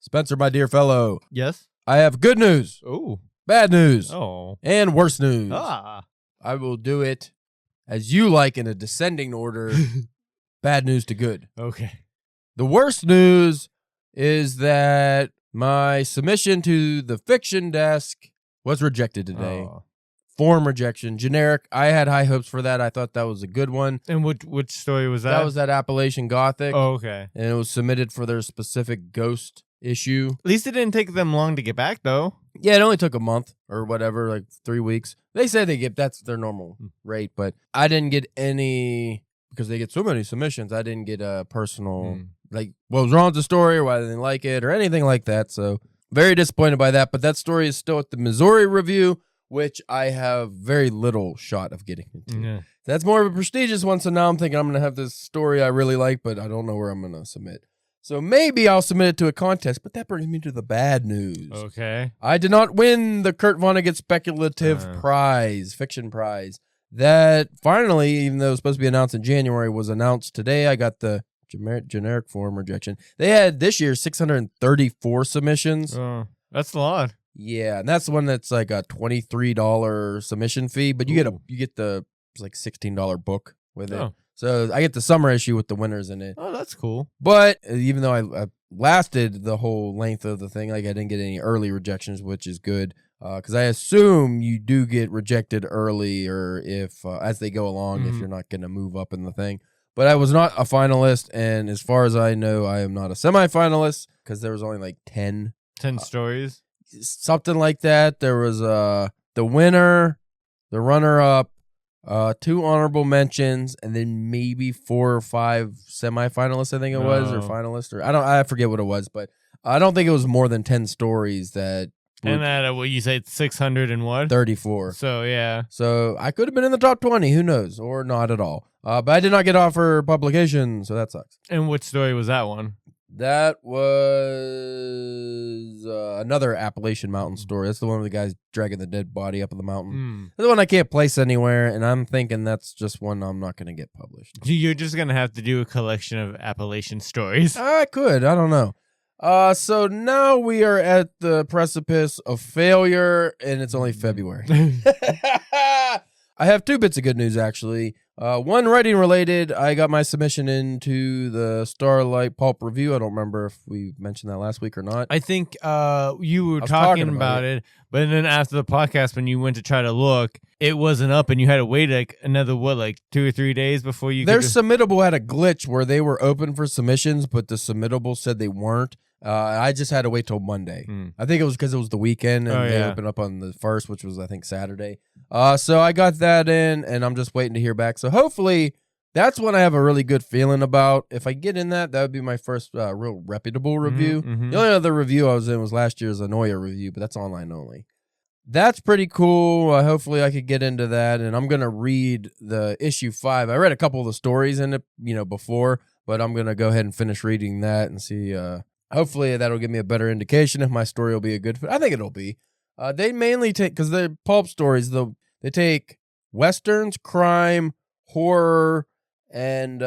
Spencer, my dear fellow, Yes. I have good news, Oh. bad news, Oh. and worse news. Ah. I will do it as you like in a descending order, bad news to good. Okay. The worst news is that my submission to the fiction desk was rejected today. Oh. Form rejection, generic. I had high hopes for that. I thought that was a good one. And which story was that? That was that Appalachian Gothic. Oh, okay. And it was submitted for their specific ghost issue. At least it didn't take them long to get back, though. Yeah, it only took a month or whatever, like 3 weeks. They say that's their normal rate, but I didn't get any, because they get so many submissions, I didn't get a personal, like, what was wrong with the story or why they didn't like it or anything like that. So very disappointed by that. But that story is still at the Missouri review, which I have very little shot of getting into. Yeah. That's more of a prestigious one, so now I'm thinking I'm going to have this story I really like, but I don't know where I'm going to submit. So maybe I'll submit it to a contest, but that brings me to the bad news. Okay. I did not win the Kurt Vonnegut Speculative Prize, Fiction Prize. That finally, even though it was supposed to be announced in January, was announced today. I got the generic form rejection. They had this year 634 submissions. Oh, that's a lot. Yeah, and that's the one that's like a $23 submission fee, but you get the it's like $16 book with it. So I get the summer issue with the winners in it. Oh, that's cool. But even though I lasted the whole length of the thing, like I didn't get any early rejections, which is good, because I assume you do get rejected early, or if as they go along, if you're not going to move up in the thing. But I was not a finalist, and as far as I know, I am not a semifinalist because there was only like 10 stories, something like that. There was the winner, the runner-up, 2 honorable mentions, and then maybe 4 or 5 semifinalists, I think it was, or finalists, or I forget what it was, but I don't think it was more than 10 stories that. And that what you say, 600 and what? 34. So yeah. So I could have been in the top 20, who knows, or not at all. But I did not get offered publication, so that sucks. And which story was that one? That was another Appalachian Mountain story. That's the one with the guys dragging the dead body up the mountain. That's the one I can't place anywhere, and I'm thinking that's just one I'm not going to get published. You're just going to have to do a collection of Appalachian stories. I could. I don't know. So now we are at the precipice of failure, and it's only February. I have 2 bits of good news, actually. One writing related. I got my submission into the Starlight Pulp Review. I don't remember if we mentioned that last week or not. I think you were talking about it, but then after the podcast, when you went to try to look, it wasn't up, and you had to wait like another 2 or 3 days before you. Their submittable had a glitch where they were open for submissions, but the submittable said they weren't. I just had to wait till Monday. I think it was because it was the weekend and they opened up on the 1st, which was I think Saturday. So I got that in, and I'm just waiting to hear back. So hopefully that's one I have a really good feeling about. If I get in that would be my first real reputable review. The only other review I was in was last year's Anoia review, but that's online only. That's pretty cool. Hopefully I could get into that, and I'm gonna read the issue 5. I read a couple of the stories in it, before, but I'm gonna go ahead and finish reading that and see. Hopefully that'll give me a better indication if my story will be a good fit. I think it'll be. They mainly take, because they're pulp stories, they take Westerns, crime, horror, and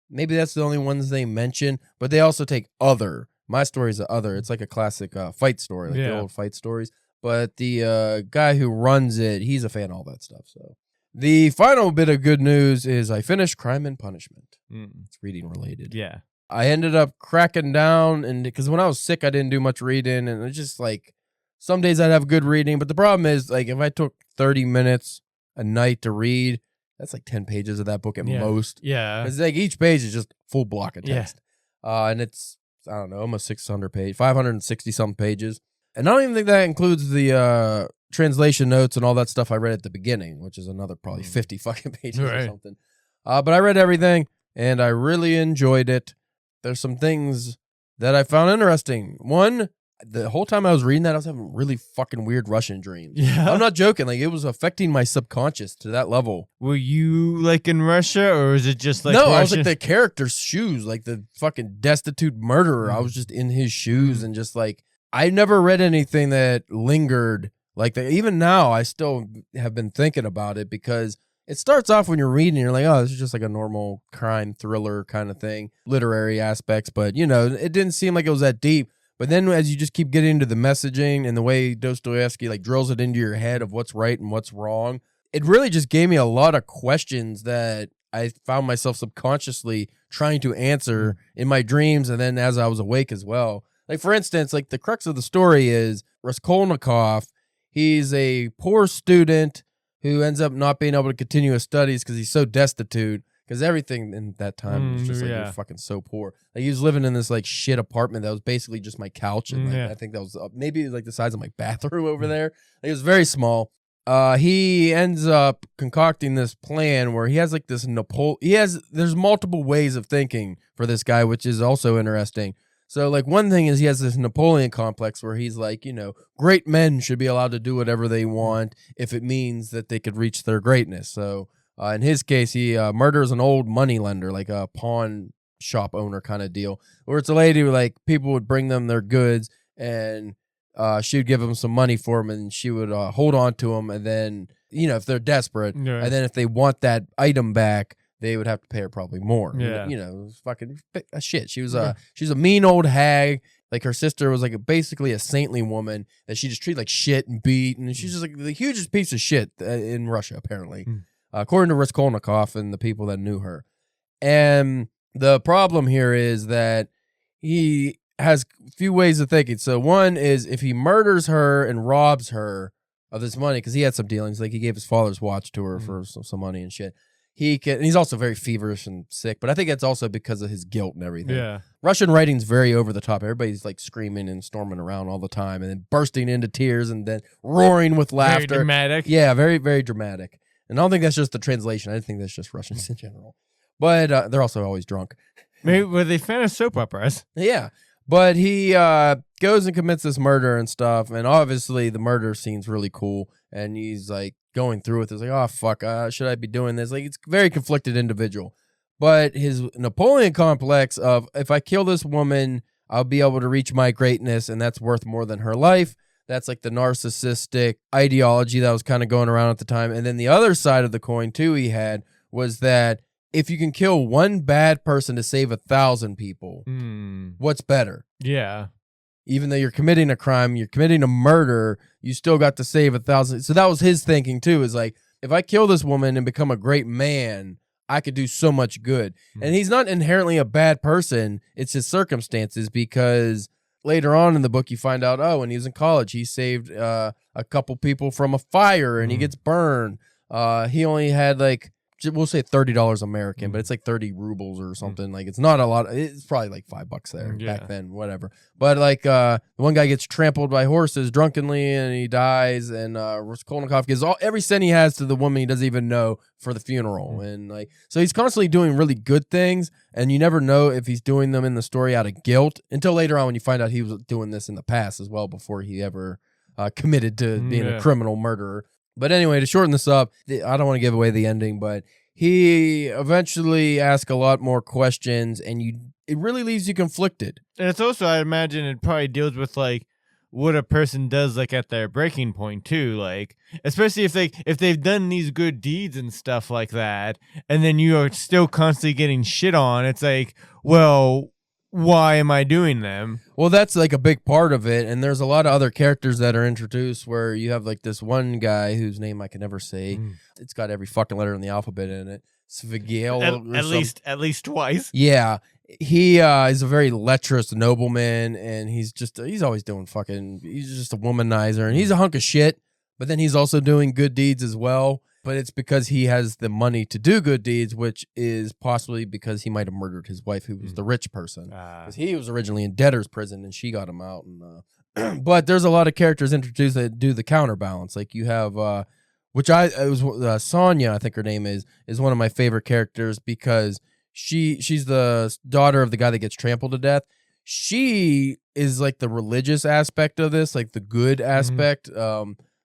maybe that's the only ones they mention, but they also take other. My story's the other. It's like a classic fight story, like the old fight stories. But the guy who runs it, he's a fan of all that stuff. So the final bit of good news is I finished Crime and Punishment. It's reading related. Yeah. I ended up cracking down, and because when I was sick, I didn't do much reading, and it's just like some days I'd have good reading, but the problem is, like, if I took 30 minutes a night to read, that's like 10 pages of that book at most. Yeah. Because like each page is just full block of text. And it's, I don't know, almost 600 pages, 560 some pages. And I don't even think that includes the translation notes and all that stuff I read at the beginning, which is another probably 50 fucking pages or something. But I read everything, and I really enjoyed it. There's some things that I found interesting. One, the whole time I was reading that, I was having really fucking weird Russian dreams. Yeah. I'm not joking. Like, it was affecting my subconscious to that level. Were you like in Russia, or is it just like No, Russian? I was like the character's shoes, like the fucking destitute murderer. I was just in his shoes and just like, I never read anything that lingered like that. Even now, I still have been thinking about it because it starts off when you're reading, you're like, oh, this is just like a normal crime thriller kind of thing, literary aspects. But, it didn't seem like it was that deep. But then as you just keep getting into the messaging and the way Dostoevsky like drills it into your head of what's right and what's wrong, it really just gave me a lot of questions that I found myself subconsciously trying to answer in my dreams and then as I was awake as well. Like, for instance, like the crux of the story is Raskolnikov. He's a poor student who ends up not being able to continue his studies because he's so destitute. Because everything in that time was just like, you're fucking so poor. Like, he was living in this like shit apartment that was basically just my couch. And like, I think that was maybe like the size of my bathroom over there. Like, it was very small. He ends up concocting this plan where he has like this there's multiple ways of thinking for this guy, which is also interesting. So like one thing is he has this Napoleon complex where he's like, you know, great men should be allowed to do whatever they want if it means that they could reach their greatness. So in his case, he murders an old money lender, like a pawn shop owner kind of deal, where it's a lady who, like, people would bring them their goods and she would give them some money for them and she would hold on to them. And then, you know, if they're desperate, and then if they want that item back, they would have to pay her probably more. Yeah. You know, it was fucking shit. She was a mean old hag. Like, her sister was like basically a saintly woman that she just treated like shit and beat. And she's just like the hugest piece of shit in Russia, apparently. According to Raskolnikov and the people that knew her. And the problem here is that he has a few ways of thinking. So one is if he murders her and robs her of this money, because he had some dealings, like he gave his father's watch to her for some money and shit. And he's also very feverish and sick, but I think that's also because of his guilt and everything. Yeah. Russian writing's very over the top. Everybody's like screaming and storming around all the time and then bursting into tears and then roaring with laughter. Very dramatic. Yeah, very, very dramatic. And I don't think that's just the translation. I think that's just Russians in general. But they're also always drunk. Maybe were they fan of soap operas? Yeah. But he goes and commits this murder and stuff. And obviously the murder scene's really cool. And he's like going through with it. It's like, oh, fuck, should I be doing this? Like, it's a very conflicted individual. But his Napoleon complex of, if I kill this woman, I'll be able to reach my greatness. And that's worth more than her life. That's like the narcissistic ideology that was kind of going around at the time. And then the other side of the coin, too, he had was that if you can kill one bad person to save 1,000 people, what's better? Yeah. Even though you're committing a crime, you're committing a murder, you still got to save 1,000. So that was his thinking, too, is like, if I kill this woman and become a great man, I could do so much good. And he's not inherently a bad person. It's his circumstances, because later on in the book, you find out, when he was in college, he saved a couple people from a fire and he gets burned. He only had like, we'll say $30 American, but it's like 30 rubles or something. Like, it's not a lot. It's probably like $5 there back then, whatever. But like, the one guy gets trampled by horses drunkenly and he dies. And Raskolnikov gives every cent he has to the woman he doesn't even know for the funeral. And like, so he's constantly doing really good things. And you never know if he's doing them in the story out of guilt until later on when you find out he was doing this in the past as well before he ever committed to being a criminal murderer. But anyway, to shorten this up, I don't want to give away the ending, but he eventually asks a lot more questions, and it really leaves you conflicted. And it's also, I imagine, it probably deals with like what a person does like at their breaking point too, like especially if they've done these good deeds and stuff like that, and then you are still constantly getting shit on. It's like, well, why am I doing them? Well, that's like a big part of it, and there's a lot of other characters that are introduced where you have like this one guy whose name I can never say. It's got every fucking letter in the alphabet in it. Svigiel. At least twice. Yeah. He is a very lecherous nobleman, and he's always doing he's just a womanizer, and he's a hunk of shit, but then he's also doing good deeds as well. But it's because he has the money to do good deeds, which is possibly because he might have murdered his wife, who was the rich person. Because he was originally in debtor's prison, and she got him out. And but there's a lot of characters introduced that do the counterbalance. Like you have, Sonya, I think her name is one of my favorite characters because she's the daughter of the guy that gets trampled to death. She is like the religious aspect of this, like the good aspect.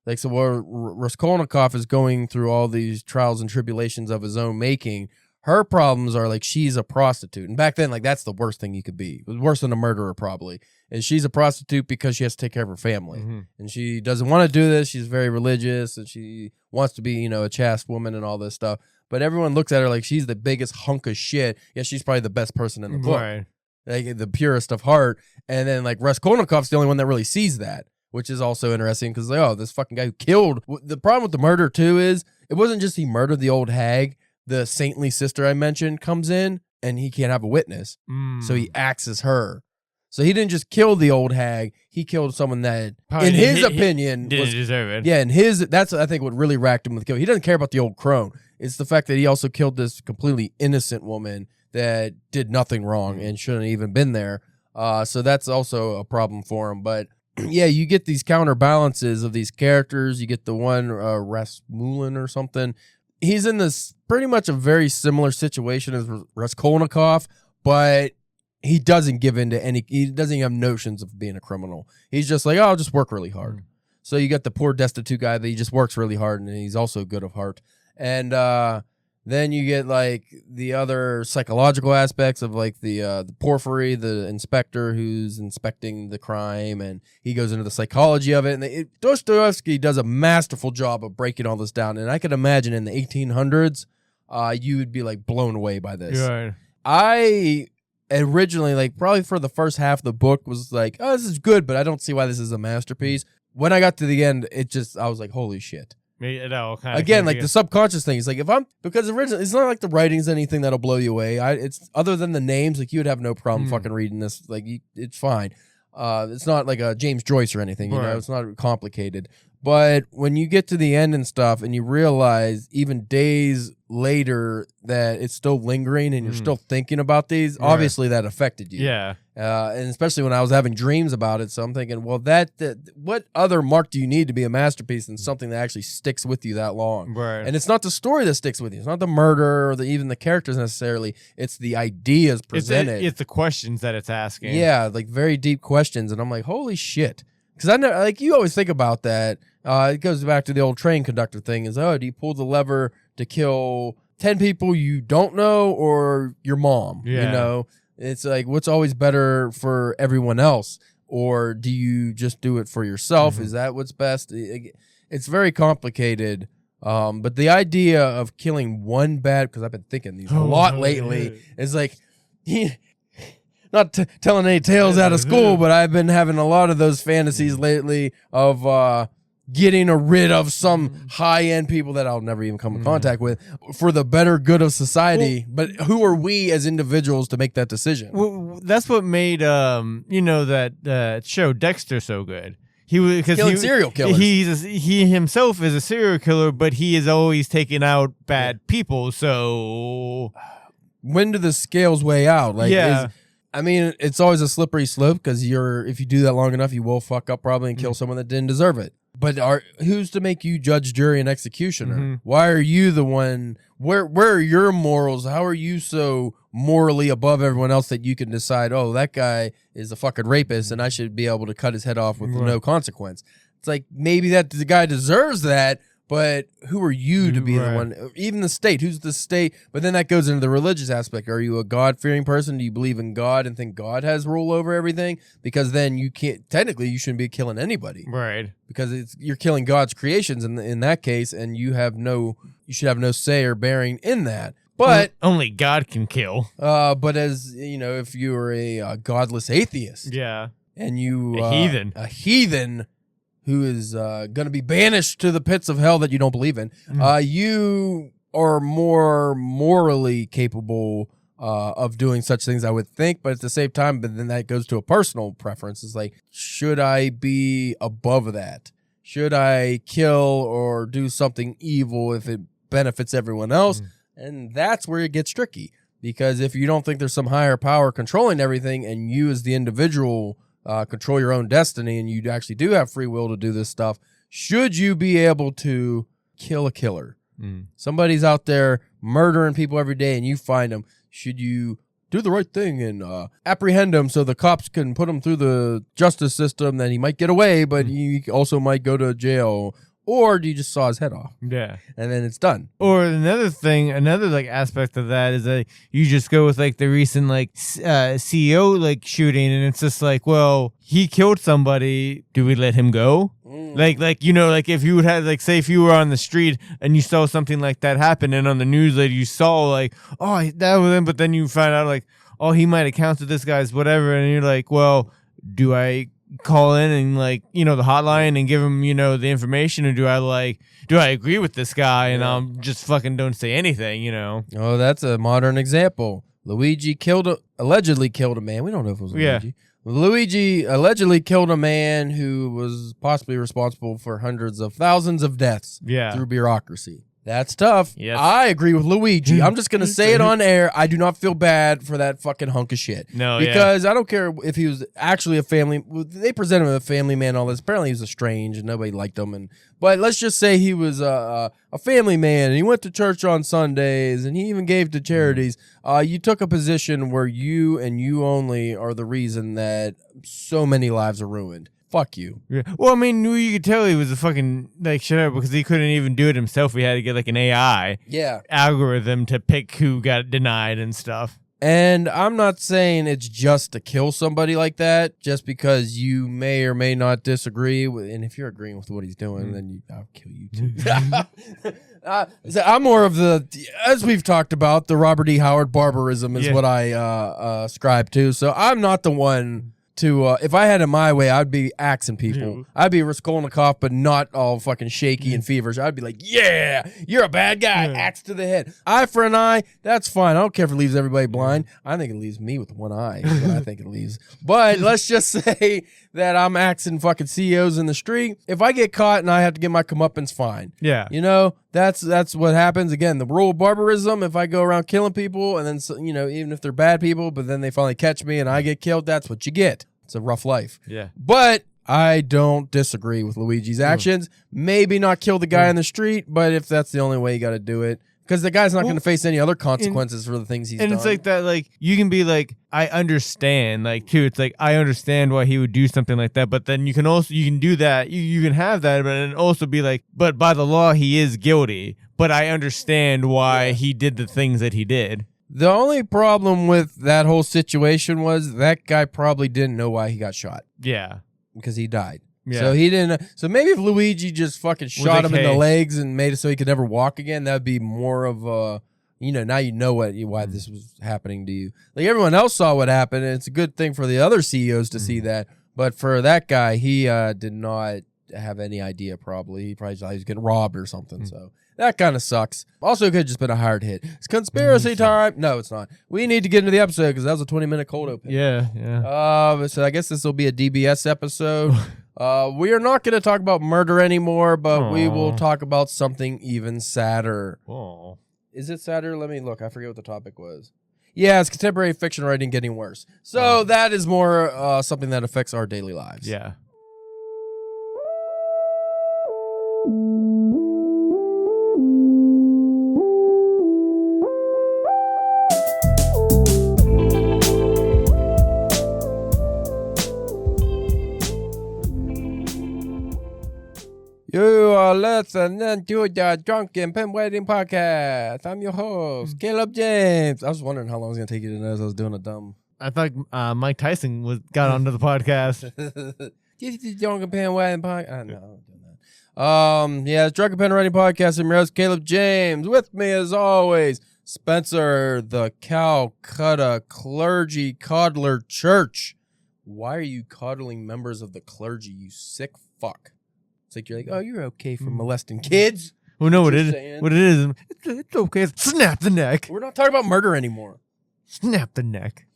Like, so where Raskolnikov is going through all these trials and tribulations of his own making, her problems are like she's a prostitute. And back then, like, that's the worst thing you could be. It was worse than a murderer, probably. And she's a prostitute because she has to take care of her family. And she doesn't want to do this. She's very religious, and she wants to be, a chaste woman and all this stuff. But everyone looks at her like she's the biggest hunk of shit. Yeah, she's probably the best person in the book. Right. like the purest of heart. And then like Raskolnikov's the only one that really sees that, which is also interesting because like, oh, this fucking guy who killed. The problem with the murder too is it wasn't just he murdered the old hag. The saintly sister I mentioned comes in and he can't have a witness, so he acts as her. So he didn't just kill the old hag; he killed someone that, in his opinion, didn't deserve it. Yeah, that's I think what really racked him with kill. He doesn't care about the old crone. It's the fact that he also killed this completely innocent woman that did nothing wrong and shouldn't have even been there. So that's also a problem for him. But yeah, you get these counterbalances of these characters. You get the one Rasmussen or something. He's in this pretty much a very similar situation as Raskolnikov, but he doesn't give in to any. He doesn't have notions of being a criminal. He's just like, oh, I'll just work really hard. So you got the poor destitute guy that he just works really hard, and he's also good of heart. And then you get like the other psychological aspects of like the Porphyry, the inspector who's inspecting the crime, and he goes into the psychology of it. And Dostoevsky does a masterful job of breaking all this down. And I could imagine in the 1800s, you would be like blown away by this. Right. I originally, like probably for the first half of the book, was like, oh, this is good, but I don't see why this is a masterpiece. When I got to the end, I was like, holy shit. Again, like the subconscious thing. It's like because originally it's not like the writing's anything that'll blow you away. It's other than the names, like you would have no problem fucking reading this. Like it's fine. It's not like a James Joyce or anything. You know, it's not complicated. But when you get to the end and stuff, and you realize even days later that it's still lingering and you're still thinking about these, obviously that affected you. Yeah. And especially when I was having dreams about it. So I'm thinking, well, what other mark do you need to be a masterpiece than something that actually sticks with you that long? Right. And it's not the story that sticks with you. It's not the murder or even the characters necessarily. It's the ideas presented. It's the questions that it's asking. Yeah, like very deep questions. And I'm like, holy shit. Because I know, like, you always think about that. It goes back to the old train conductor thing. Is, do you pull the lever to kill 10 people you don't know or your mom? Yeah. You know, it's like, what's always better for everyone else? Or do you just do it for yourself? Is that what's best? It's very complicated. But the idea of killing one because I've been thinking these a lot lately, is like, not telling any tales out of school, but I've been having a lot of those fantasies lately of getting rid of some high-end people that I'll never even come in contact with for the better good of society. But who are we as individuals to make that decision? Well, that's what made that show Dexter so good. He was killing serial killers. He himself is a serial killer, but he is always taking out bad people. So when do the scales weigh out? Like, I mean, it's always a slippery slope because if you do that long enough, you will fuck up probably and kill someone that didn't deserve it. But who's to make you judge, jury, and executioner? Why are you the one? Where are your morals? How are you so morally above everyone else that you can decide, oh, that guy is a fucking rapist and I should be able to cut his head off with no consequence? It's like maybe the guy deserves that, but who are you to be the one? Even the state. Who's the state? But then that goes into the religious aspect. Are you a God-fearing person? Do you believe in God and think God has rule over everything? Because then you shouldn't be killing anybody. Right. Because you're killing God's creations in that case, and you should have no say or bearing in that. But only God can kill. But as you know, if you were a godless atheist, and you a heathen who is going to be banished to the pits of hell that you don't believe in, you are more morally capable of doing such things, I would think. But at the same time, but then that goes to a personal preference. It's like, should I be above that? Should I kill or do something evil if it benefits everyone else? And that's where it gets tricky. Because if you don't think there's some higher power controlling everything and you as the individual control your own destiny and you actually do have free will to do this stuff, should you be able to kill a killer? Somebody's out there murdering people every day and you find them. Should you do the right thing and apprehend him so the cops can put him through the justice system, that he might get away, but he also might go to jail? Or do you just saw his head off? Yeah. And then it's done. Or another like aspect of that is that you just go with like the recent like CEO like shooting, and it's just like, well, he killed somebody. Do we let him go? Like you know, like if you would have like, say if you were on the street and you saw something like that happen, and on the news like you saw like, oh, that was him, but then you find out like, oh, he might have counted this guy's whatever. And you're like, well, do I call in and like, the hotline and give him, the information, or do I agree with this guy and just fucking don't say anything, Oh, that's a modern example. Luigi allegedly killed a man. We don't know if it was Luigi. Yeah. Luigi allegedly killed a man who was possibly responsible for hundreds of thousands of deaths through bureaucracy. That's tough. Yes. I agree with Luigi. I'm just going to say it on air. I do not feel bad for that fucking hunk of shit. No, because I don't care if he was actually a family. They presented him as a family man, all this. Apparently he was estranged and nobody liked him. But let's just say he was a family man and he went to church on Sundays and he even gave to charities. You took a position where you and you only are the reason that so many lives are ruined. Fuck you. Yeah. Well, I mean, you could tell he was a fucking shut up, because he couldn't even do it himself. We had to get like an AI algorithm to pick who got denied and stuff. And I'm not saying it's just to kill somebody like that, just because you may or may not disagree with, and if you're agreeing with what he's doing, then I'll kill you too. So I'm more of as we've talked about, the Robert E. Howard barbarism is what I ascribe to. So I'm not the one to, if I had it my way, I'd be axing people. I'd be Raskolnikov, but not all fucking shaky and feverish. I'd be like, yeah, you're a bad guy. Axe to the head. Eye for an eye, that's fine. I don't care if it leaves everybody blind. I think it leaves me with one eye. Is what I think it leaves. But let's just say that I'm axing fucking CEOs in the street. If I get caught and I have to get my comeuppance, fine. Yeah. That's what happens. Again, the rule of barbarism, if I go around killing people and then, even if they're bad people, but then they finally catch me and I get killed, that's what you get. It's a rough life. Yeah. But I don't disagree with Luigi's actions. Maybe not kill the guy in the street, but if that's the only way, you got to do it. Because the guy's not going to face any other consequences for the things he's done. And it's like that, you can be like, I understand, too. It's like, I understand why he would do something like that, but then you can do that. You can have that, but then also be like, but by the law, he is guilty. But I understand why he did the things that he did. The only problem with that whole situation was that guy probably didn't know why he got shot. Yeah. Because he died. Yeah. So he didn't. So maybe if Luigi just fucking shot him in the legs and made it so he could never walk again, that would be more of a, now you know why this was happening to you. Like everyone else saw what happened, and it's a good thing for the other CEOs to see that. But for that guy, he did not have any idea. Probably he probably thought he was getting robbed or something. So that kind of sucks. Also, it could have just been a hard hit. It's conspiracy time. No, it's not. We need to get into the episode because that was a 20-minute cold open. Yeah. So I guess this will be a DBS episode. We are not going to talk about murder anymore, but we will talk about something even sadder. Aww. Is it sadder? Let me look. I forget what the topic was. Yeah, it's contemporary fiction writing getting worse. So that is more something that affects our daily lives. Yeah. You are listening to the Drunken Pen Wedding Podcast. I'm your host, Caleb James. I was wondering how long it was going to take you to know as I was doing a dumb. I thought Mike Tyson got onto the podcast. This is the Drunken Pen Wedding Podcast. No, I'm not doing that. Yeah, it's Drunken Pen Wedding Podcast. I'm your host, Caleb James. With me, as always, Spencer, the Calcutta Clergy Coddler Church. Why are you coddling members of the clergy, you sick fuck? It's like you're like, oh, you're okay for molesting kids. Well, no, what it is, it's okay. Snap the neck. We're not talking about murder anymore. Snap the neck.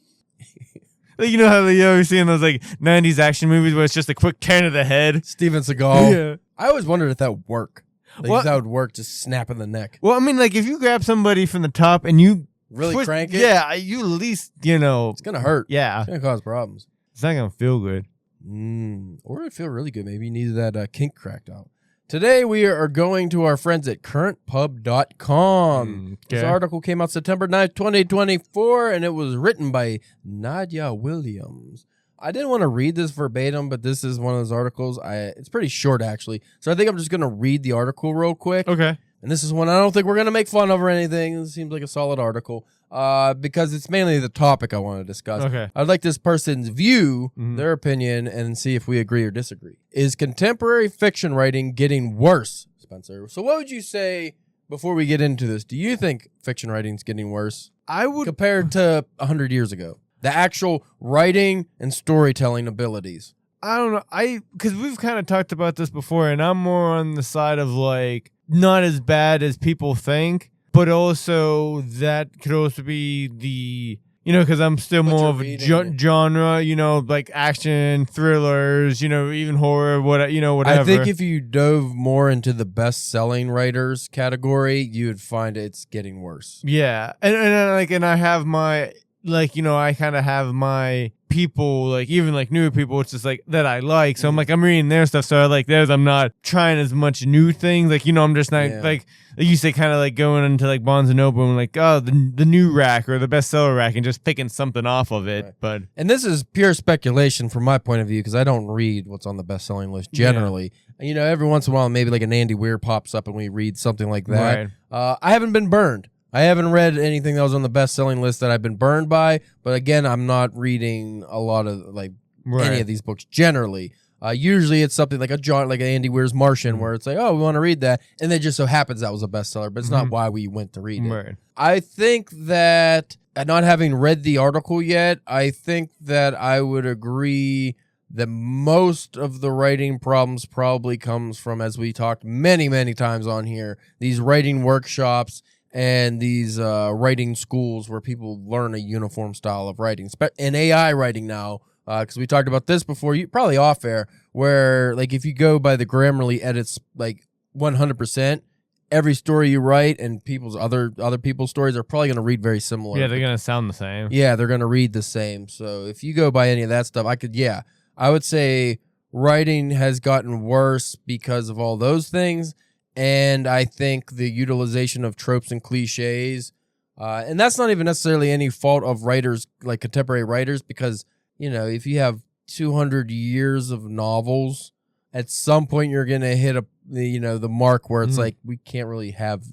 Like, you know how you always see in those 90s action movies where it's just a quick turn of the head? Steven Seagal. Yeah. I always wondered if that would work. If that would work, just snapping the neck. Well, I mean, if you grab somebody from the top and you really crank it? Yeah, you at least, It's going to hurt. Yeah. It's going to cause problems. It's not going to feel good. Or it'd feel really good. Maybe you needed that kink cracked out. Today we are going to our friends at currentpub.com. This article came out September 9th, 2024, and it was written by Nadia Williams. I didn't want to read this verbatim, but this is one of those articles. It's pretty short, actually. So I think I'm just going to read the article real quick. Okay. And this is one I don't think we're going to make fun of or anything. It seems like a solid article because it's mainly the topic I want to discuss. Okay. I'd like this person's view, their opinion, and see if we agree or disagree. Is contemporary fiction writing getting worse, Spencer? So what would you say before we get into this? Do you think fiction writing is getting worse? I would compared to 100 years ago. The actual writing and storytelling abilities. I don't know. Because we've kind of talked about this before, and I'm more on the side of like not as bad as people think, but also that could also be the, because I'm still more of a genre, like action, thrillers, even horror, whatever. I think if you dove more into the best-selling writers category, you would find it's getting worse. Yeah, and I have my. I kind of have my people, like, even, like, newer people, it's just, like, that I like. So I'm, like, I'm reading their stuff, so I like theirs. I'm not trying as much new things. Like, I'm just not, like you say, kind of, like, going into, like, Barnes & Noble and, like, oh, the new rack or the bestseller rack and just picking something off of it. Right. And this is pure speculation from my point of view because I don't read what's on the best-selling list generally. Yeah. Every once in a while, maybe, like, an Andy Weir pops up and we read something like that. Right. I haven't been burned. I haven't read anything that was on the best-selling list that I've been burned by, but again, I'm not reading a lot of any of these books generally. Usually, it's something like like Andy Weir's Martian, where it's like, oh, we want to read that, and it just so happens that was a bestseller, but it's not why we went to read it. Right. I think that, not having read the article yet, I think that I would agree that most of the writing problems probably comes from, as we talked many, many times on here, these writing workshops and these writing schools where people learn a uniform style of writing. And AI writing now, because we talked about this before, probably off air, where like if you go by the Grammarly edits like 100%, every story you write and people's other people's stories are probably going to read very similar. Yeah, they're going to sound the same. Yeah, they're going to read the same. So if you go by any of that stuff, I would say writing has gotten worse because of all those things. And I think the utilization of tropes and cliches, and that's not even necessarily any fault of writers, like contemporary writers, because, if you have 200 years of novels, at some point you're going to hit the mark where it's like, we can't really have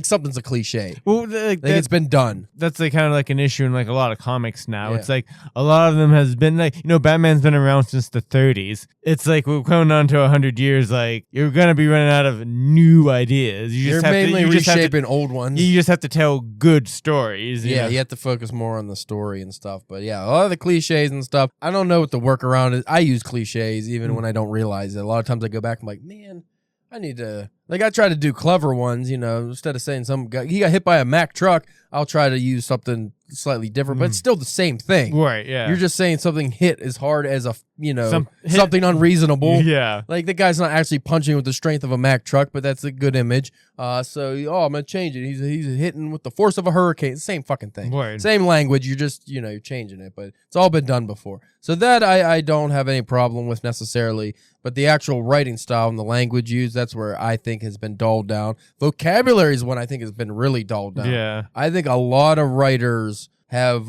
something's a cliche. Well, it's been done. That's kind of like an issue in like a lot of comics now. Yeah. It's like a lot of them has been like, Batman's been around since the 30s. It's like we're coming on to 100 years. Like you're gonna be running out of new ideas. You're mainly reshaping old ones. You just have to tell good stories. You have to focus more on the story and stuff. But yeah, a lot of the cliches and stuff. I don't know what the workaround is. I use cliches even when I don't realize it. A lot of times I go back and I'm like, man, I need to, I try to do clever ones, instead of saying some guy, he got hit by a Mack truck, I'll try to use something slightly different, but it's still the same thing. Right, yeah. You're just saying something hit as hard as something unreasonable. Yeah. Like the guy's not actually punching with the strength of a Mack truck, but that's a good image. I'm going to change it. He's hitting with the force of a hurricane. Same fucking thing. Right. Same language. You're just, you're changing it, but it's all been done before. So that I don't have any problem with necessarily, but the actual writing style and the language used, that's where I think has been dulled down. Vocabulary is one I think has been really dulled down. Yeah. I think a lot of writers have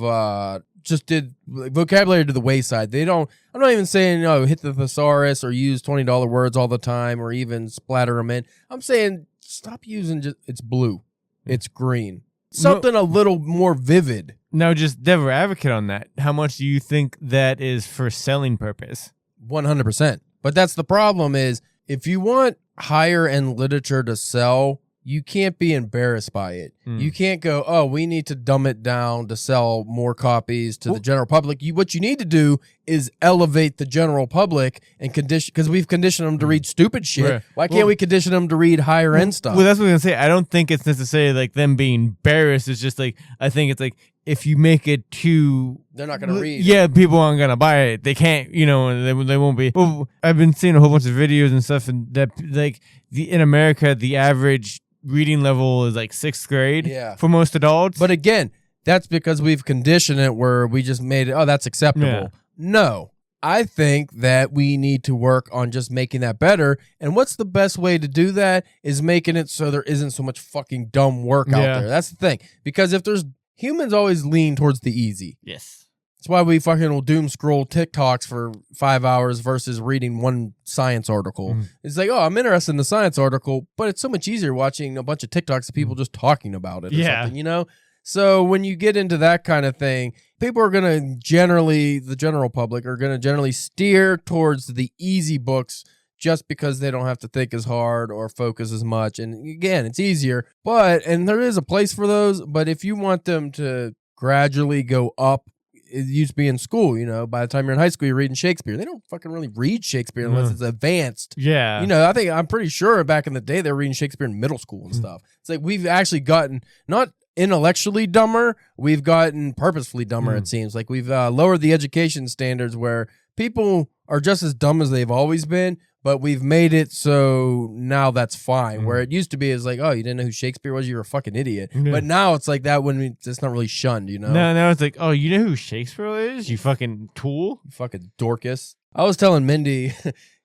just did vocabulary to the wayside. I'm not even saying, hit the thesaurus or use $20 words all the time or even splatter them in. I'm saying stop using it's blue. It's green. Something a little more vivid. Now, just devil advocate on that. How much do you think that is for selling purpose? 100%. But that's the problem is if you want higher end literature to sell, you can't be embarrassed by it. You can't go, oh, we need to dumb it down to sell more copies to the general public. What you need to do is elevate the general public and condition, because we've conditioned them to read stupid shit. Right. Why can't we condition them to read higher end stuff? Well, that's what I was going to say. I don't think it's necessarily like them being embarrassed. It's just like, I think it's like, if you make it too... They're not going to read. Yeah, people aren't going to buy it. They can't, they won't be. Well, I've been seeing a whole bunch of videos and stuff, and that, like, in America, the average reading level is like 6th grade for most adults. But again, that's because we've conditioned it where we just made it, oh, that's acceptable. Yeah. No. I think that we need to work on just making that better. And what's the best way to do that is making it so there isn't so much fucking dumb work out there. That's the thing. Because if there's... Humans always lean towards the easy. Yes. That's why we fucking will doom scroll TikToks for 5 hours versus reading one science article. It's like, oh, I'm interested in the science article, but it's so much easier watching a bunch of TikToks of people just talking about it or something, So when you get into that kind of thing, people are going to generally, the general public are going to generally steer towards the easy books just because they don't have to think as hard or focus as much. And again, it's easier, and there is a place for those. But if you want them to gradually go up, it used to be in school, by the time you're in high school, you're reading Shakespeare. They don't fucking really read Shakespeare unless it's advanced. Yeah. I'm pretty sure back in the day, they were reading Shakespeare in middle school and stuff. It's like we've actually gotten not intellectually dumber, we've gotten purposefully dumber, it seems. Like we've lowered the education standards where people are just as dumb as they've always been, but we've made it so now that's fine. Where it used to be is like, oh, you didn't know who Shakespeare was? You're a fucking idiot. But now it's like that when it's not really shunned, No, it's like, oh, you know who Shakespeare is? You fucking tool. You fucking Dorcas. I was telling Mindy,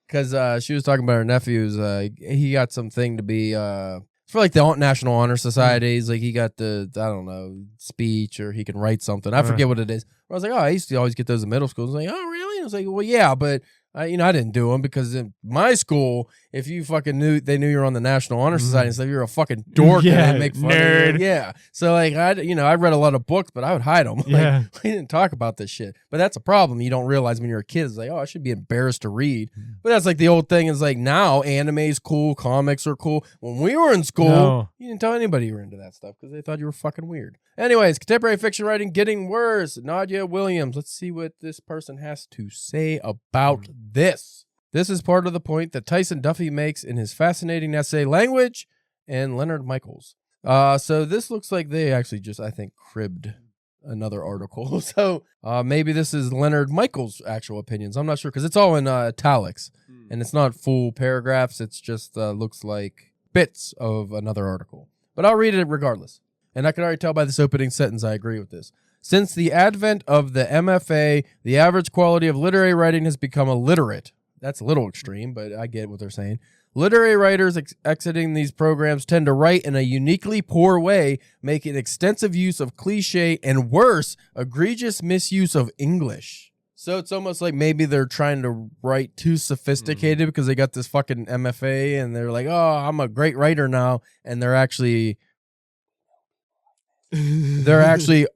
because she was talking about her nephews, he got something to be... for like the National Honor Societies, like he got the, I don't know, speech or he can write something. I forget what it is. I was like, oh, I used to always get those in middle school. I was like, oh, really? I was like, well, yeah, but I didn't do them because in my school, if you fucking they knew you were on the National Honor Society and stuff, you're a fucking dork and they make fun nerd. of you. Yeah. So like, I read a lot of books, but I would hide them. Yeah. Like, we didn't talk about this shit. But that's a problem. You don't realize when you're a kid. It's like, oh, I should be embarrassed to read. But that's like the old thing is like now anime's cool, comics are cool. When we were in school, you didn't tell anybody you were into that stuff because they thought you were fucking weird. Anyways, contemporary fiction writing getting worse. Nadia Williams. Let's see what this person has to say about this. This is part of the point that Tyson Duffy makes in his fascinating essay, Language, and Leonard Michaels. So this looks like they actually just, I think, cribbed another article. So maybe this is Leonard Michaels' actual opinions. I'm not sure because it's all in italics and it's not full paragraphs. It's just looks like bits of another article. But I'll read it regardless. And I can already tell by this opening sentence I agree with this. Since the advent of the MFA, the average quality of literary writing has become illiterate. That's a little extreme, but I get what they're saying. Literary writers exiting these programs tend to write in a uniquely poor way, making extensive use of cliche and worse, egregious misuse of English. So it's almost like maybe they're trying to write too sophisticated because they got this fucking MFA and they're like, oh, I'm a great writer now. And they're actually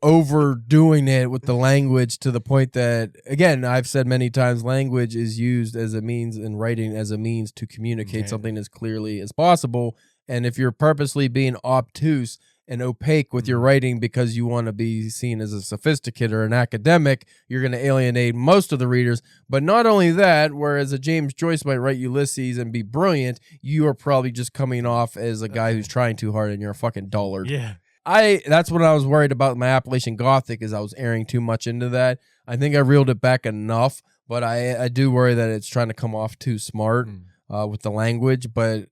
overdoing it with the language to the point that, again, I've said many times, language is used as a means in writing as a means to communicate something as clearly as possible. And if you're purposely being obtuse and opaque with your writing because you want to be seen as a sophisticate or an academic, you're going to alienate most of the readers. But not only that, whereas a James Joyce might write Ulysses and be brilliant, you are probably just coming off as a guy who's trying too hard and you're a fucking dullard. Yeah. That's what I was worried about my Appalachian Gothic is I was airing too much into that. I think I reeled it back enough, but I do worry that it's trying to come off too smart with the language, but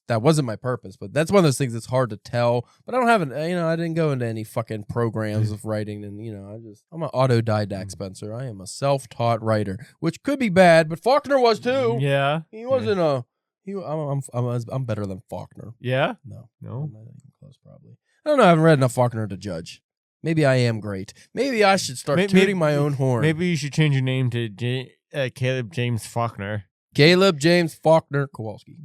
that wasn't my purpose. But that's one of those things that's hard to tell. But I don't have I didn't go into any fucking programs of writing, and I'm an autodidact, Spencer. I am a self-taught writer, which could be bad, but Faulkner was too. Yeah, he wasn't I'm better than Faulkner. Yeah, no, I'm not even close, probably. I don't know. I haven't read enough Faulkner to judge. Maybe I am great. Maybe I should start tooting my own horn. Maybe you should change your name to Caleb James Faulkner. Caleb James Faulkner Kowalski.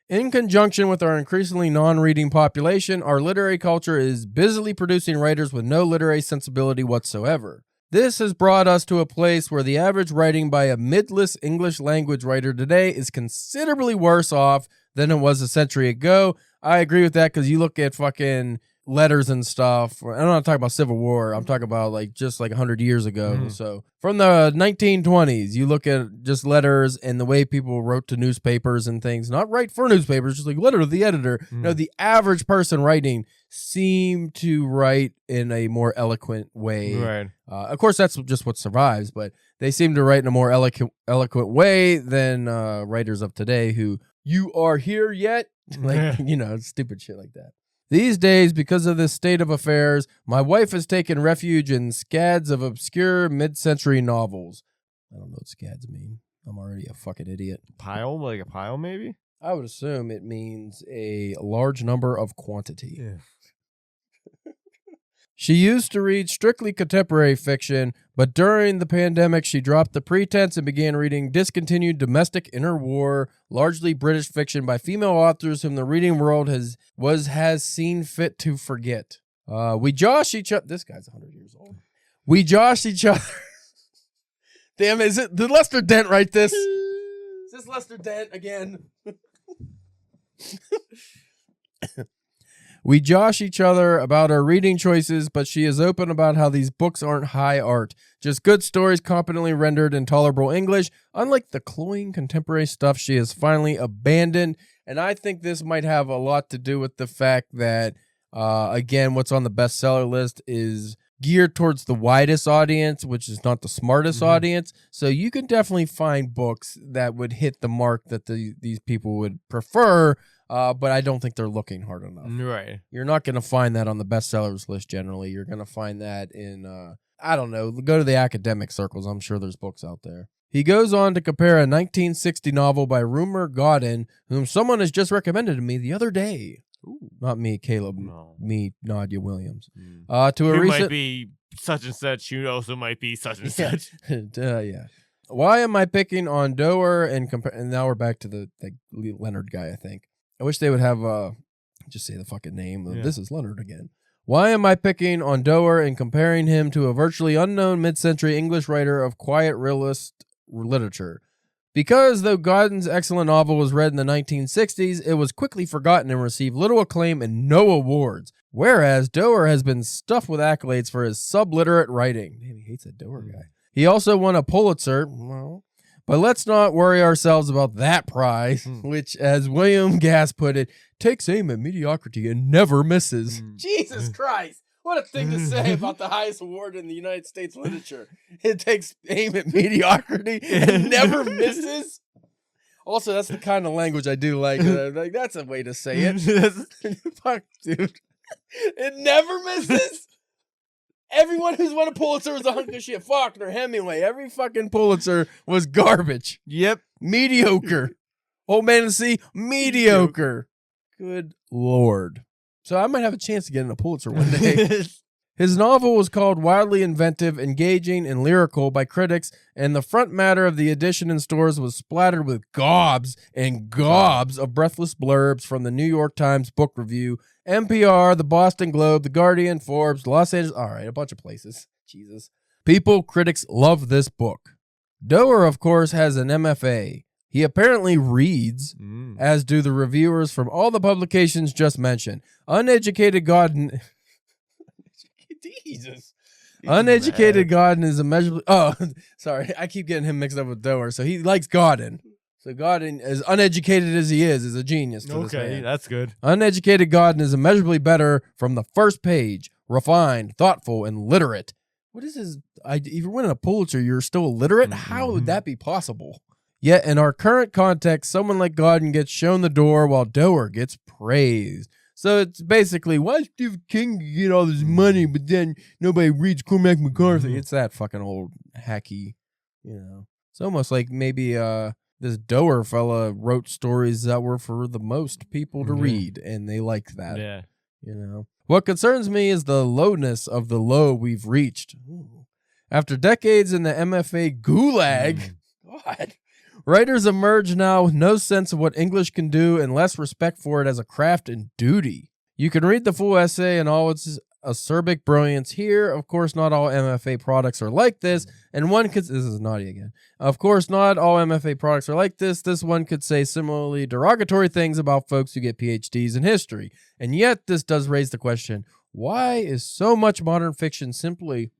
In conjunction with our increasingly non-reading population, our literary culture is busily producing writers with no literary sensibility whatsoever. This has brought us to a place where the average writing by a midless English language writer today is considerably worse off than it was a century ago. I agree with that because you look at fucking letters and stuff. I'm not talking about Civil War. I'm talking about just 100 years ago. So from the 1920s, you look at just letters and the way people wrote to newspapers and things. Not write for newspapers, just like letter to the editor. The average person writing seemed to write in a more eloquent way. Right. Of course, that's just what survives, but they seem to write in a more eloquent way than writers of today who, you are here yet? Stupid shit like that. These days, because of this state of affairs, my wife has taken refuge in scads of obscure mid-century novels. I don't know what scads mean. I'm already a fucking idiot. Pile? Like a pile, maybe? I would assume it means a large number of quantity. Yeah. She used to read strictly contemporary fiction, but during the pandemic, she dropped the pretense and began reading discontinued domestic interwar, largely British fiction by female authors whom the reading world has seen fit to forget. We josh each other. This guy's 100 years old. We josh each other. Damn, did Lester Dent write this? this Lester Dent again? We josh each other about our reading choices, but she is open about how these books aren't high art. Just good stories competently rendered in tolerable English, unlike the cloying contemporary stuff she has finally abandoned. And I think this might have a lot to do with the fact that, again, what's on the bestseller list is geared towards the widest audience, which is not the smartest audience. So you can definitely find books that would hit the mark that these people would prefer. But I don't think they're looking hard enough. Right. You're not going to find that on the bestsellers list generally. You're going to find that in, I don't know, go to the academic circles. I'm sure there's books out there. He goes on to compare a 1960 novel by Rumer Godin, whom someone has just recommended to me the other day. Ooh. Not me, Caleb. No. Me, Nadia Williams. To a Who recent... might be such and such. You also might be such and such. Yeah. Why am I picking on Doer and now we're back to the Leonard guy, I think. I wish they would have, just say the fucking name. Yeah. This is Leonard again. Why am I picking on Doer and comparing him to a virtually unknown mid-century English writer of quiet realist literature? Because though Godin's excellent novel was read in the 1960s, it was quickly forgotten and received little acclaim and no awards. Whereas Doer has been stuffed with accolades for his subliterate writing. Man, he hates that Doer guy. He also won a Pulitzer. Well, but let's not worry ourselves about that prize, which, as William Gass put it, takes aim at mediocrity and never misses. Jesus Christ. What a thing to say about the highest award in the United States literature. It takes aim at mediocrity and never misses. Also, that's the kind of language I do like. Like that's a way to say it. Fuck, dude. It never misses. Everyone who's won a Pulitzer was a hunk of shit. Faulkner, Hemingway, every fucking Pulitzer was garbage. Yep. Mediocre. Old Man and the Sea, mediocre. Good Lord. So I might have a chance to get in a Pulitzer one day. His novel was called wildly inventive, engaging, and lyrical by critics, and the front matter of the edition in stores was splattered with gobs and gobs of breathless blurbs from the New York Times Book Review, NPR, the Boston Globe, the Guardian, Forbes, Los Angeles, all right, a bunch of places. Jesus. Critics love this book. Doer, of course, has an MFA. He apparently reads, as do the reviewers from all the publications just mentioned. Uneducated Godin... Jesus. Uneducated Godin is immeasurably... Oh, sorry. I keep getting him mixed up with Doer. So he likes Godin. So Godin, as uneducated as he is a genius to this man. That's good. Uneducated Godin is immeasurably better from the first page. Refined, thoughtful, and literate. What is his... If you're winning a Pulitzer, you're still illiterate? How would that be possible? Yet in our current context, someone like Godin gets shown the door while Doer gets praised. So it's basically, why Stephen King get all this money, but then nobody reads Cormac McCarthy? It's that fucking old hacky, It's almost like maybe this Doer fella wrote stories that were for the most people to read, and they liked that. Yeah. What concerns me is the lowness of the low we've reached. Ooh. After decades in the MFA gulag, God, writers emerge now with no sense of what English can do and less respect for it as a craft and duty. You can read the full essay and all its acerbic brilliance here. Of course, not all MFA products are like this, and one could... This is naughty again. Of course, not all MFA products are like this. This one could say similarly derogatory things about folks who get PhDs in history. And yet, this does raise the question, why is so much modern fiction simply,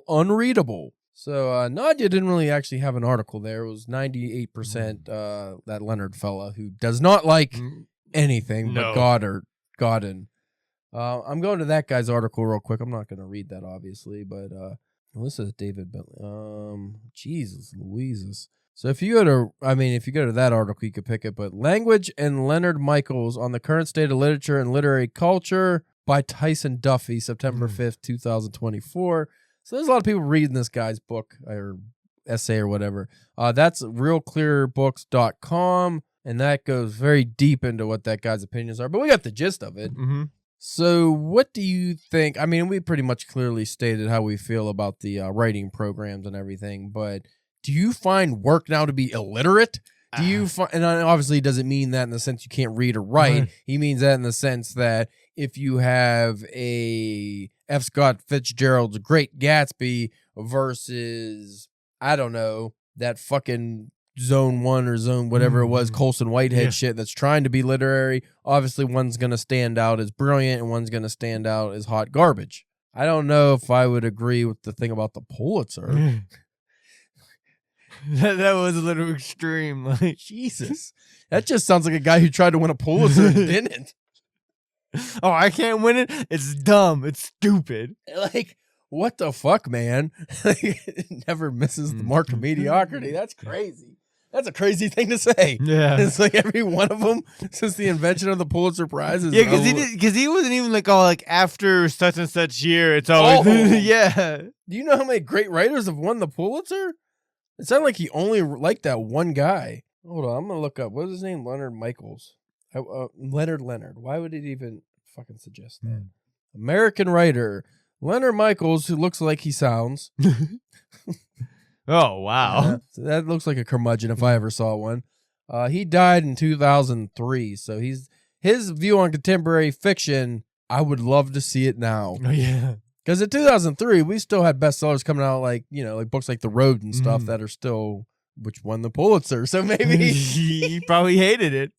unreadable? So Nadia didn't really actually have an article there. It was 98% that Leonard fella who does not like anything but Godin. I'm going to that guy's article real quick. I'm not going to read that, obviously, but this is David Bentley. Jesus Louises. So if you go to that article, you could pick it. But Language and Leonard Michaels on the Current State of Literature and Literary Culture by Tyson Duffy, September 5th, 2024. So there's a lot of people reading this guy's book or essay or whatever. That's realclearbooks.com, and that goes very deep into what that guy's opinions are. But we got the gist of it. So what do you think? I mean, we pretty much clearly stated how we feel about the writing programs and everything, but do you find work now to be illiterate? Do you find, and obviously he doesn't mean that in the sense you can't read or write. He means that in the sense that if you have a F. Scott Fitzgerald's Great Gatsby versus, I don't know, that fucking zone 1 or zone whatever it was, Colson Whitehead shit that's trying to be literary. Obviously, one's going to stand out as brilliant and one's going to stand out as hot garbage. I don't know if I would agree with the thing about the Pulitzer. That was a little extreme. Like, Jesus. That just sounds like a guy who tried to win a Pulitzer and didn't. Oh, I can't win it? It's dumb. It's stupid. Like, what the fuck, man? It never misses the mark of mediocrity. That's crazy. That's a crazy thing to say. Yeah. It's like every one of them since the invention of the Pulitzer Prize is. Yeah, because he wasn't even like, oh, like after such and such year, it's always, yeah. Do you know how many great writers have won the Pulitzer? It sounded like he only liked that one guy. Hold on, I'm going to look up. What is his name? Leonard Michaels. Leonard. Why would it even fucking suggest that? American writer Leonard Michaels, who looks like he sounds. Oh, wow. So that looks like a curmudgeon if I ever saw one. He died in 2003, so his view on contemporary fiction, I would love to see it now. Oh, yeah. Because in 2003, we still had bestsellers coming out like books like The Road and stuff that are still, which won the Pulitzer. So maybe he probably hated it.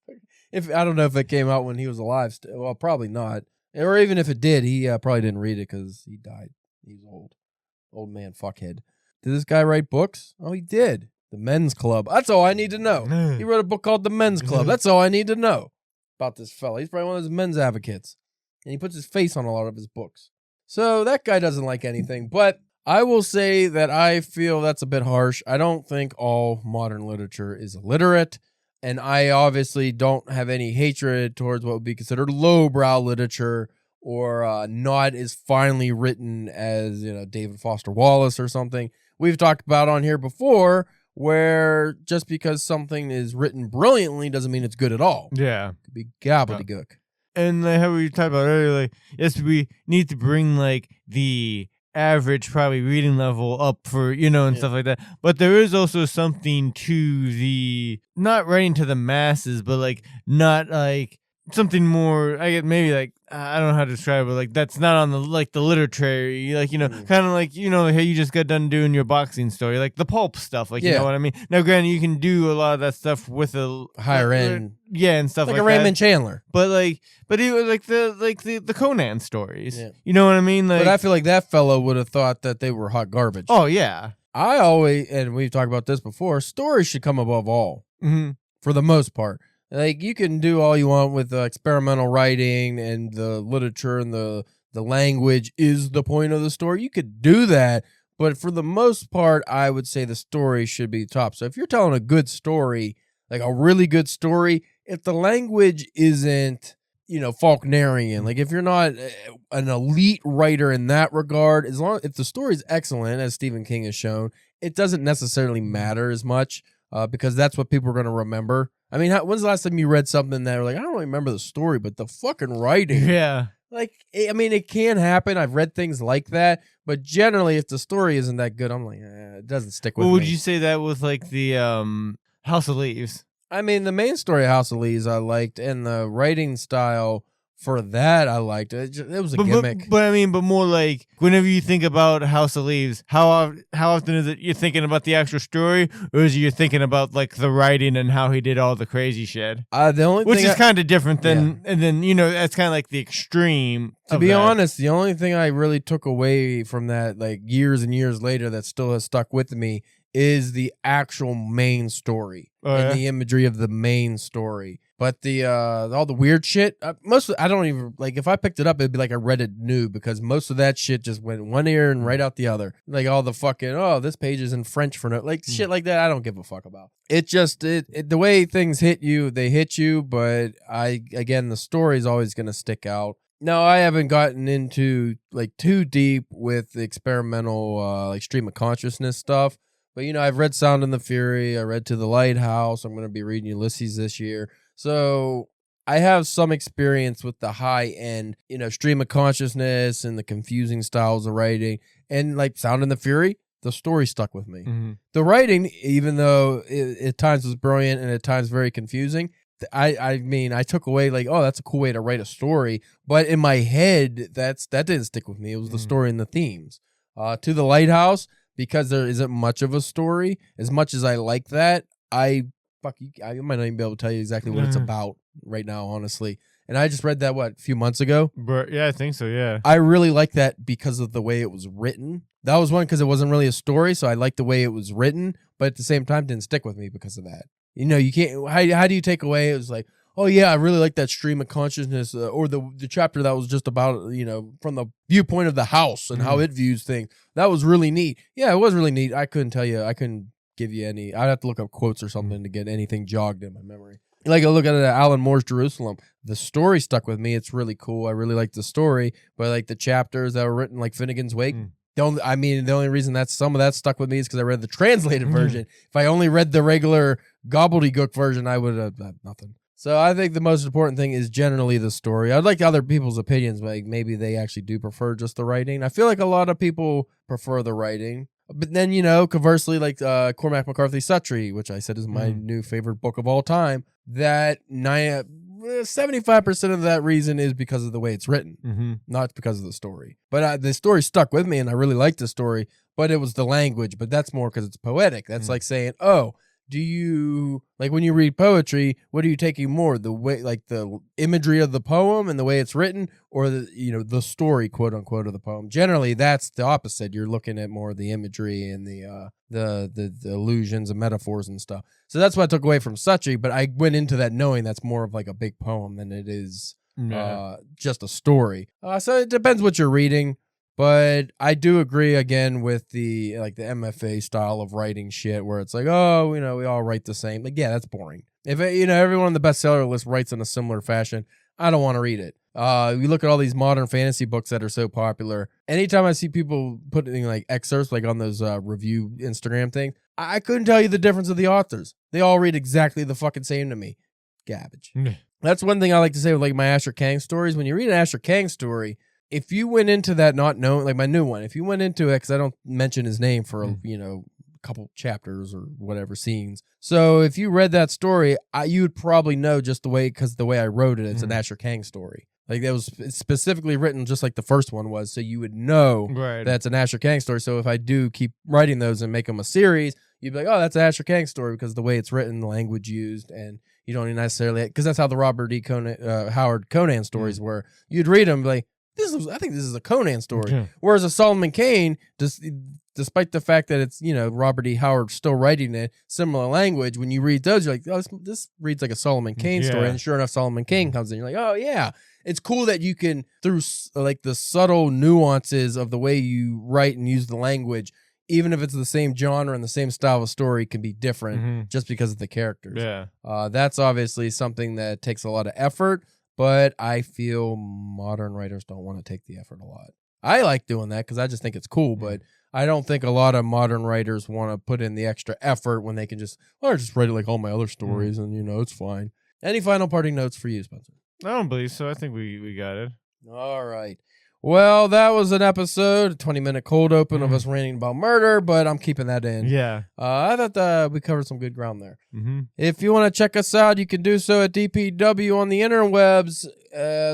I don't know if it came out when he was alive. Well, probably not. Or even if it did, he probably didn't read it because he died. He's old man fuckhead. Did this guy write books? Oh, he did. The Men's Club. That's all I need to know. He wrote a book called The Men's Club. That's all I need to know about this fella. He's probably one of those men's advocates. And he puts his face on a lot of his books. So that guy doesn't like anything. But I will say that I feel that's a bit harsh. I don't think all modern literature is illiterate. And I obviously don't have any hatred towards what would be considered lowbrow literature or not as finely written as, David Foster Wallace or something. We've talked about on here before where just because something is written brilliantly doesn't mean it's good at all. Yeah. It could be gobbledygook. And like how we talked about earlier, like, yes, we need to bring like the average probably reading level up for, and stuff like that. But there is also something to the, not writing to the masses, but like not like something more, I get maybe like, I don't know how to describe it, like that's not on the literary, like, kind of like, how you just got done doing your boxing story, like the pulp stuff, like, you know what I mean? Now, granted, you can do a lot of that stuff with a higher end. Yeah, and stuff like a Raymond Chandler. But he was like the Conan stories. Yeah. You know what I mean? Like, but I feel like that fellow would have thought that they were hot garbage. Oh, yeah. I always, and we've talked about this before, stories should come above all. For the most part. Like, you can do all you want with experimental writing and the literature and the language is the point of the story. You could do that, but for the most part, I would say the story should be top. So if you're telling a good story, like a really good story, if the language isn't, Faulknerian, like if you're not an elite writer in that regard, if the story's excellent, as Stephen King has shown, it doesn't necessarily matter as much because that's what people are going to remember. I mean, when's the last time you read something that were like, I don't really remember the story, but the fucking writing. Yeah. Like, I mean, it can happen. I've read things like that. But generally, if the story isn't that good, I'm like, it doesn't stick with me. Well, would you say that with like the House of Leaves? I mean, the main story of House of Leaves I liked, and the writing style for that I liked. It was a gimmick. But more like whenever you think about House of Leaves, how often is it you're thinking about the actual story, or is you thinking about like the writing and how he did all the crazy shit? Which is kind of different than, and then that's kind of like the extreme. To be honest, the only thing I really took away from that, like years and years later, that still has stuck with me, is the actual main story and the imagery of the main story. But the all the weird shit, I don't even, like, if I picked it up, it'd be like I read it new, because most of that shit just went one ear and right out the other. Like all the fucking, this page is in French for no, like shit like that, I don't give a fuck about. It just, the way things hit you, they hit you, but the story is always going to stick out. No, I haven't gotten into like too deep with the experimental like stream of consciousness stuff. But, I've read Sound and the Fury. I read To the Lighthouse. I'm going to be reading Ulysses this year. So I have some experience with the high-end, stream of consciousness and the confusing styles of writing. And like Sound and the Fury, the story stuck with me. Mm-hmm. The writing, even though it at times was brilliant and at times very confusing, I took away like, that's a cool way to write a story. But in my head, that didn't stick with me. It was the story and the themes. To the Lighthouse, because there isn't much of a story, as much as I like that, I might not even be able to tell you exactly what it's about right now, honestly. And I just read that, a few months ago? Yeah, I think so, yeah. I really like that because of the way it was written. That was one because it wasn't really a story, so I liked the way it was written, but at the same time didn't stick with me because of that. You know, you can't, how do you take away, it was like, oh yeah, I really like that stream of consciousness, or the chapter that was just about, you know, from the viewpoint of the house and how it views things. That was really neat. Yeah, it was really neat. I couldn't give you any, I'd have to look up quotes or something to get anything jogged in my memory. Like, I look at Alan Moore's Jerusalem. The story stuck with me. It's really cool. I really like the story, but like the chapters that were written, like Finnegan's Wake, the only reason that some of that stuck with me is because I read the translated version. If I only read the regular gobbledygook version, I would have nothing. So I think the most important thing is generally the story. I'd like other people's opinions, like maybe they actually do prefer just the writing. I feel like a lot of people prefer the writing. But then, you know, conversely, like Cormac McCarthy's Suttree, which I said is my new favorite book of all time, that 75% of that reason is because of the way it's written, not because of the story. But the story stuck with me, and I really liked the story, but it was the language. But that's more because it's poetic. That's like saying, oh, do you, like when you read poetry, what are you taking more? The way, like the imagery of the poem and the way it's written, or the, you know, the story, quote unquote, of the poem? Generally, that's the opposite. You're looking at more of the imagery and the allusions and metaphors and stuff. So that's what I took away from Suttree, but I went into that knowing that's more of like a big poem than it is just a story. So it depends what you're reading. But I do agree again with the MFA style of writing shit where it's like, oh, you know, we all write the same. Like, yeah, that's boring. If you know, everyone on the bestseller list writes in a similar fashion, I don't want to read it. You look at all these modern fantasy books that are so popular. Anytime I see people putting like excerpts, like on those review Instagram things, I couldn't tell you the difference of the authors. They all read exactly the fucking same to me. Garbage. That's one thing I like to say with like my Asher Kang stories. When you read an Asher Kang story, if you went into that not knowing, like my new one, if you went into it, because I don't mention his name for, you know, a couple chapters or whatever scenes. So if you read that story, you would probably know just the way, because the way I wrote it, it's an Asher Kang story. Like it was specifically written just like the first one was. So you would know that's an Asher Kang story. So if I do keep writing those and make them a series, you'd be like, oh, that's an Asher Kang story because the way it's written, the language used, and you don't necessarily, because that's how the Robert E. Howard Conan stories were. You'd read them like, I think this is a Conan story. Whereas a Solomon Kane, despite the fact that it's, you know, Robert E. Howard still writing it, similar language, when you read those, you're like, oh, this reads like a Solomon Kane story. And sure enough, Solomon Kane comes in. You're like, oh, yeah. It's cool that you can, through like the subtle nuances of the way you write and use the language, even if it's the same genre and the same style of story, can be different just because of the characters. Yeah. That's obviously something that takes a lot of effort. But I feel modern writers don't want to take the effort a lot. I like doing that because I just think it's cool, but I don't think a lot of modern writers want to put in the extra effort when they can just write it like all my other stories and, you know, it's fine. Any final parting notes for you, Spencer? I don't believe so. I think we got it. All right. Well, that was an episode, a 20-minute cold open of us ranting about murder, but I'm keeping that in. Yeah. I thought we covered some good ground there. If you want to check us out, you can do so at DPW on the interwebs,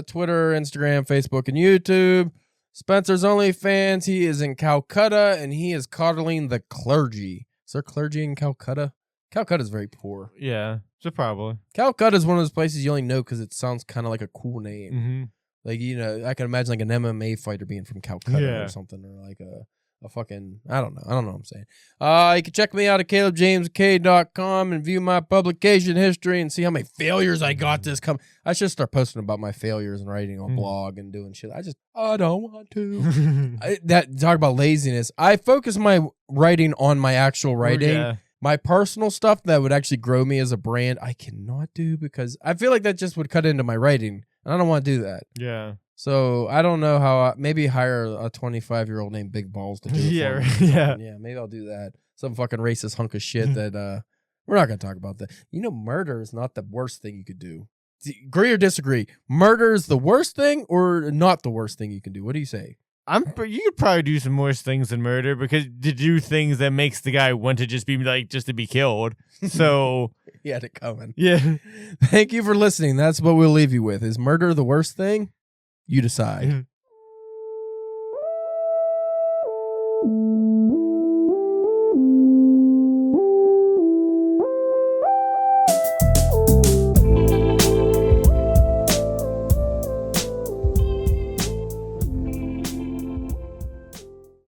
Twitter, Instagram, Facebook, and YouTube. Spencer's OnlyFans, he is in Calcutta, and he is coddling the clergy. Is there clergy in Calcutta? Calcutta is very poor. Yeah, so probably. Calcutta is one of those places you only know because it sounds kind of like a cool name. Like, you know, I can imagine like an MMA fighter being from Calcutta or something, or like a fucking, I don't know what I'm saying. You can check me out at CalebJamesK.com and view my publication history and see how many failures I got this come. I should start posting about my failures and writing on blog and doing shit. I don't want to. Talk about laziness. I focus my writing on my actual writing. My personal stuff that would actually grow me as a brand, I cannot do because I feel like that just would cut into my writing. And I don't want to do that. Yeah. So I don't know how. Maybe hire a 25-year-old named Big Balls to do it. Yeah. Maybe I'll do that. Some fucking racist hunk of shit that we're not gonna talk about that. You know, murder is not the worst thing you could do. Agree or disagree? Murder is the worst thing, or not the worst thing you can do? What do you say? You could probably do some worse things than murder, because to do things that makes the guy want to just to be killed. So he had it coming. Yeah. Thank you for listening. That's what we'll leave you with. Is murder the worst thing? You decide.